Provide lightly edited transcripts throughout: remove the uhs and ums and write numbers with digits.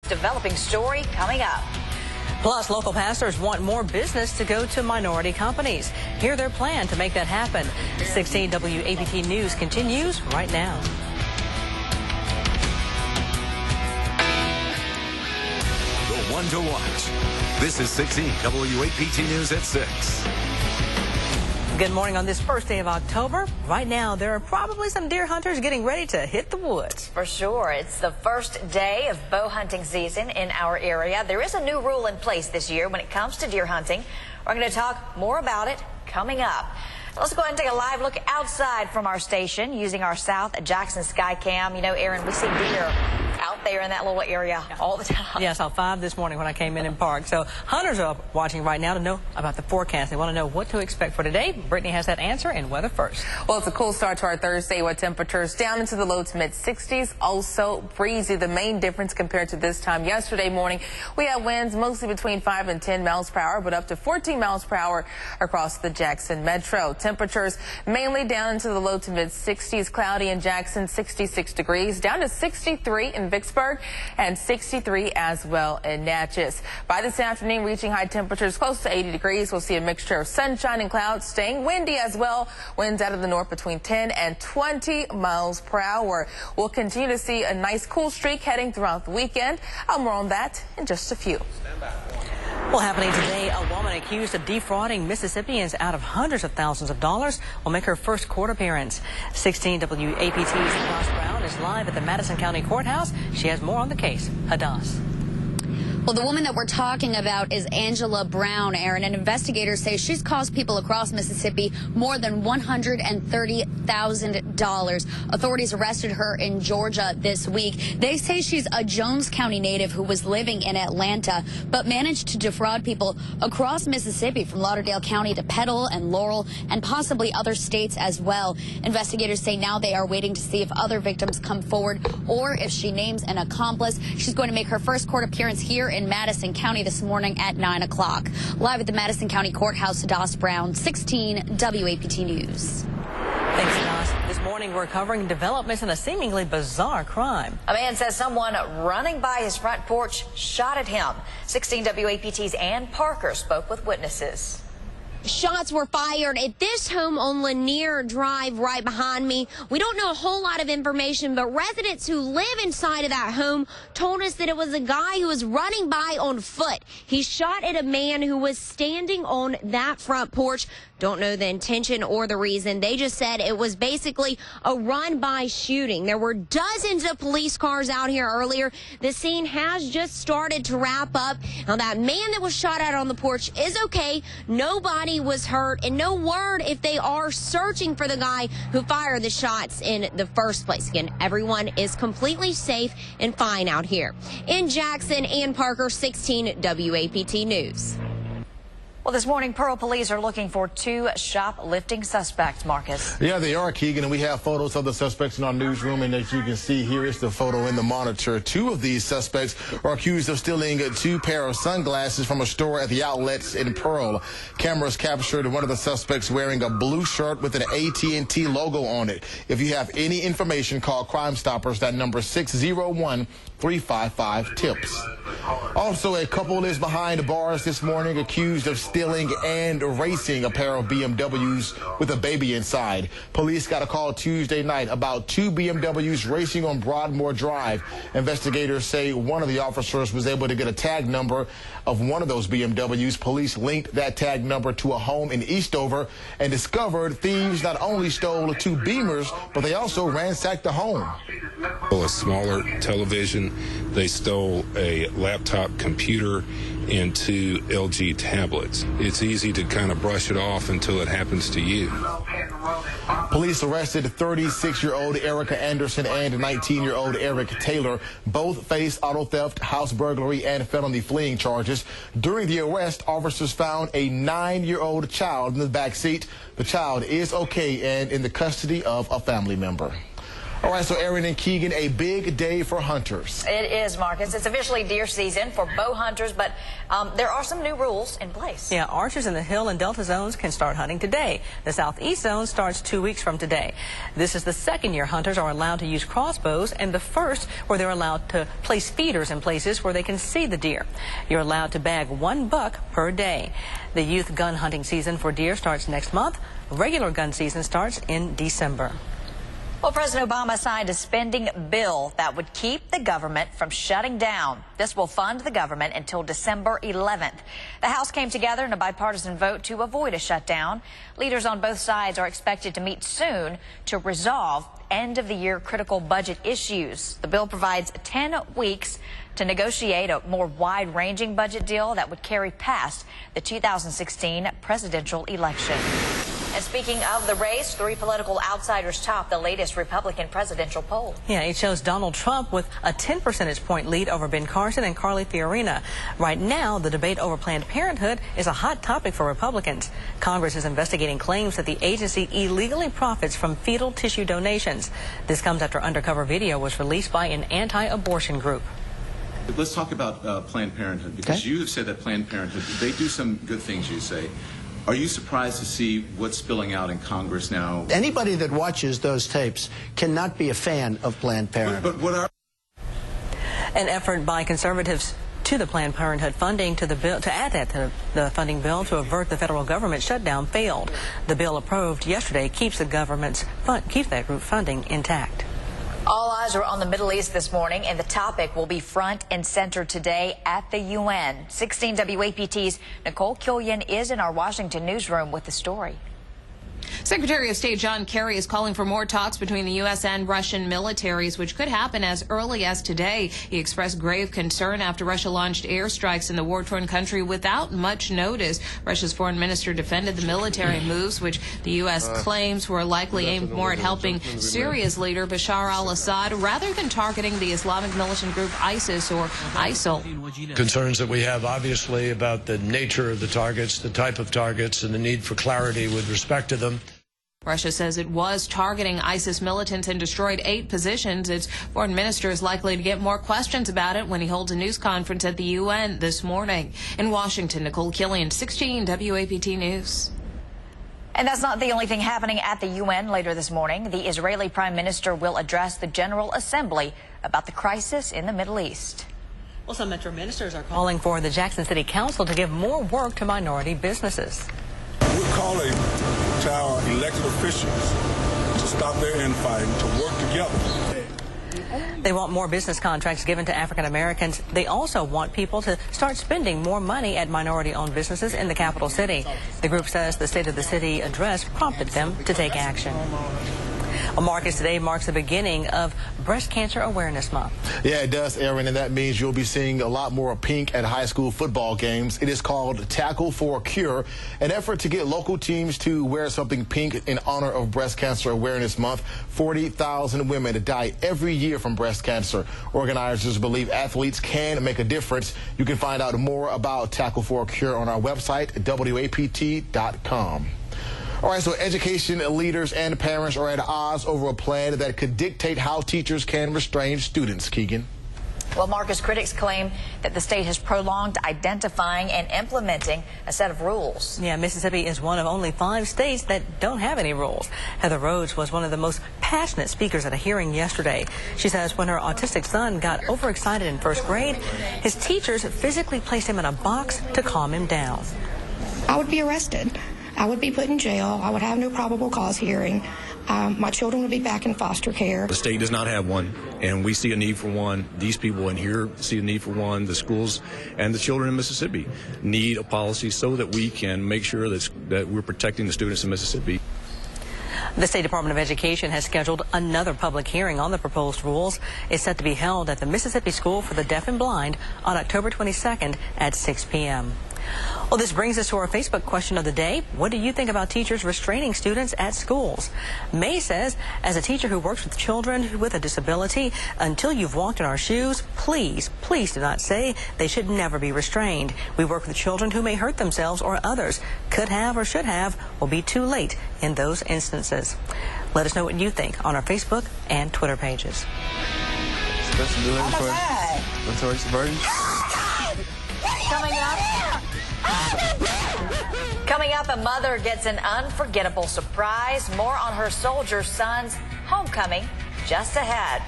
Developing story coming up. Plus, local pastors want more business to go to minority companies. Hear their plan to make that happen. 16 WAPT News continues right now. The one to watch. This is 16 WAPT News at 6. Good morning on this first day of October. Right now, there are probably some deer hunters getting ready to hit the woods. For sure. It's the first day of bow hunting season in our area. There is a new rule in place this year when it comes to deer hunting. We're going to talk more about it coming up. Let's go ahead and take a live look outside from our station using our South Jackson Skycam. You know, Aaron, we see deer out there in that little area all the time. Yeah, I saw 5 this morning when I came in park. So hunters are watching right now to know about the forecast. They want to know what to expect for today. Brittany has that answer and weather first. Well, it's a cool start to our Thursday with temperatures down into the low to mid 60s. Also breezy. The main difference compared to this time yesterday morning, we had winds mostly between 5 and 10 miles per hour, but up to 14 miles per hour across the Jackson Metro. Temperatures mainly down into the low to mid 60s. Cloudy in Jackson, 66 degrees, down to 63 in Vicksburg and 63 as well in Natchez. By this afternoon, reaching high temperatures close to 80 degrees. We'll see a mixture of sunshine and clouds, staying windy as well. Winds out of the north between 10 and 20 miles per hour. We'll continue to see a nice cool streak heading throughout the weekend. More on that in just a few. Well, happening today, a woman accused of defrauding Mississippians out of hundreds of thousands of dollars will make her first court appearance. 16 WAPT's Hadas Brown is live at the Madison County Courthouse. She has more on the case. Hadas. Well, the woman that we're talking about is Angela Brown, Aaron, and investigators say she's cost people across Mississippi more than $130,000. Authorities arrested her in Georgia this week. They say she's a Jones County native who was living in Atlanta, but managed to defraud people across Mississippi from Lauderdale County to Petal and Laurel and possibly other states as well. Investigators say now they are waiting to see if other victims come forward or if she names an accomplice. She's going to make her first court appearance here in Madison County this morning at 9 o'clock. Live at the Madison County Courthouse, Hadas Brown, 16 WAPT News. Thanks, Hadas. This morning we're covering developments in a seemingly bizarre crime. A man says someone running by his front porch shot at him. 16 WAPT's Ann Parker spoke with witnesses. Shots were fired at this home on Lanier Drive right behind me. We don't know a whole lot of information, but residents who live inside of that home told us that it was a guy who was running by on foot. He shot at a man who was standing on that front porch. Don't know the intention or the reason. They just said it was basically a run-by shooting. There were dozens of police cars out here earlier. The scene has just started to wrap up. Now, that man that was shot at on the porch is okay. Nobody was hurt, and no word if they are searching for the guy who fired the shots in the first place. Again, everyone is completely safe and fine out here. In Jackson, Ann Parker, 16 WAPT News. Well, this morning, Pearl police are looking for 2 shoplifting suspects, Marcus. Yeah, they are, Keegan, and we have photos of the suspects in our newsroom, and as you can see, here is the photo in the monitor. 2 of these suspects are accused of stealing 2 pair of sunglasses from a store at the outlets in Pearl. Cameras captured one of the suspects wearing a blue shirt with an AT&T logo on it. If you have any information, call Crime Stoppers. That number 601-355-TIPS. Also, a couple is behind bars this morning accused of stealing and racing a pair of BMWs with a baby inside. Police got a call Tuesday night about 2 BMWs racing on Broadmoor Drive. Investigators say one of the officers was able to get a tag number of one of those BMWs. Police linked that tag number to a home in Eastover and discovered thieves not only stole 2 Beamers, but they also ransacked the home. A smaller television. They stole a laptop computer and 2 LG tablets. It's easy to kind of brush it off until it happens to you. Police arrested 36-year-old Erica Anderson and 19-year-old Eric Taylor. Both faced auto theft, house burglary, and felony fleeing charges. During the arrest, officers found a 9-year-old child in the back seat. The child is okay and in the custody of a family member. All right, so Aaron and Keegan, a big day for hunters. It is, Marcus. It's officially deer season for bow hunters, but there are some new rules in place. Yeah, archers in the Hill and Delta zones can start hunting today. The Southeast zone starts 2 weeks from today. This is the second year hunters are allowed to use crossbows, and the first where they're allowed to place feeders in places where they can see the deer. You're allowed to bag 1 buck per day. The youth gun hunting season for deer starts next month. Regular gun season starts in December. Well, President Obama signed a spending bill that would keep the government from shutting down. This will fund the government until December 11th. The House came together in a bipartisan vote to avoid a shutdown. Leaders on both sides are expected to meet soon to resolve end-of-the-year critical budget issues. The bill provides 10 weeks to negotiate a more wide-ranging budget deal that would carry past the 2016 presidential election. And speaking of the race, 3 political outsiders top the latest Republican presidential poll. Yeah, it shows Donald Trump with a 10 percentage point lead over Ben Carson and Carly Fiorina. Right now, the debate over Planned Parenthood is a hot topic for Republicans. Congress is investigating claims that the agency illegally profits from fetal tissue donations. This comes after undercover video was released by an anti-abortion group. Let's talk about Planned Parenthood, because you have said that Planned Parenthood, they do some good things, you say. Are you surprised to see what's spilling out in Congress now? Anybody that watches those tapes cannot be a fan of Planned Parenthood. But what are... An effort by conservatives to the Planned Parenthood funding to the bill, to add that to the funding bill to avert the federal government shutdown failed. The bill approved yesterday keeps the government's keeps that group funding intact. All eyes are on the Middle East this morning, and the topic will be front and center today at the UN. 16 WAPT's Nicole Killian is in our Washington newsroom with the story. Secretary of State John Kerry is calling for more talks between the U.S. and Russian militaries, which could happen as early as today. He expressed grave concern after Russia launched airstrikes in the war-torn country without much notice. Russia's foreign minister defended the military moves, which the U.S. claims were likely aimed more at helping Syria's leader Bashar al-Assad rather than targeting the Islamic militant group ISIS or ISIL. Concerns that we have, obviously, about the nature of the targets, the type of targets, and the need for clarity with respect to them. Russia says it was targeting ISIS militants and destroyed 8 positions. Its foreign minister is likely to get more questions about it when he holds a news conference at the UN this morning. In Washington, Nicole Killian, 16 WAPT News. And that's not the only thing happening at the UN later this morning. The Israeli Prime Minister will address the General Assembly about the crisis in the Middle East. Well, some metro ministers are calling for the Jackson City Council to give more work to minority businesses. We're calling to our elected officials to stop their infighting, to work together. They want more business contracts given to African Americans. They also want people to start spending more money at minority-owned businesses in the capital city. The group says the State of the City address prompted them to take action. Well, Marcus, today marks the beginning of Breast Cancer Awareness Month. Yeah, it does, Aaron, and that means you'll be seeing a lot more pink at high school football games. It is called Tackle for a Cure, an effort to get local teams to wear something pink in honor of Breast Cancer Awareness Month. 40,000 women die every year from breast cancer. Organizers believe athletes can make a difference. You can find out more about Tackle for a Cure on our website, WAPT.com. All right, so education leaders and parents are at odds over a plan that could dictate how teachers can restrain students. Keegan. Well, Marcus, critics claim that the state has prolonged identifying and implementing a set of rules. Yeah, Mississippi is one of only 5 states that don't have any rules. Heather Rhodes was one of the most passionate speakers at a hearing yesterday. She says when her autistic son got overexcited in 1st grade, his teachers physically placed him in a box to calm him down. I would be arrested. I would be put in jail. I would have no probable cause hearing. My children would be back in foster care. The state does not have one, and we see a need for one. These people in here see a need for one. The schools and the children in Mississippi need a policy so that we can make sure that we're protecting the students in Mississippi. The State Department of Education has scheduled another public hearing on the proposed rules. It's set to be held at the Mississippi School for the Deaf and Blind on October 22nd at 6 p.m. Well, this brings us to our Facebook question of the day. What do you think about teachers restraining students at schools? May says, as a teacher who works with children with a disability, until you've walked in our shoes, please do not say they should never be restrained. We work with children who may hurt themselves or others, could have or should have, will be too late in those instances. Let us know what you think on our Facebook and Twitter pages. Special delivery for Latoya Suburban. Coming up, a mother gets an unforgettable surprise. More on her soldier son's homecoming just ahead.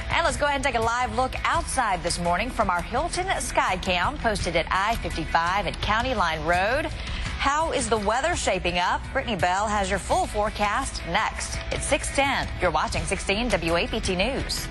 And let's go ahead and take a live look outside this morning from our Hilton Skycam posted at I-55 at County Line Road. How is the weather shaping up? Brittany Bell has your full forecast next. It's 6:10. You're watching 16 WAPT News.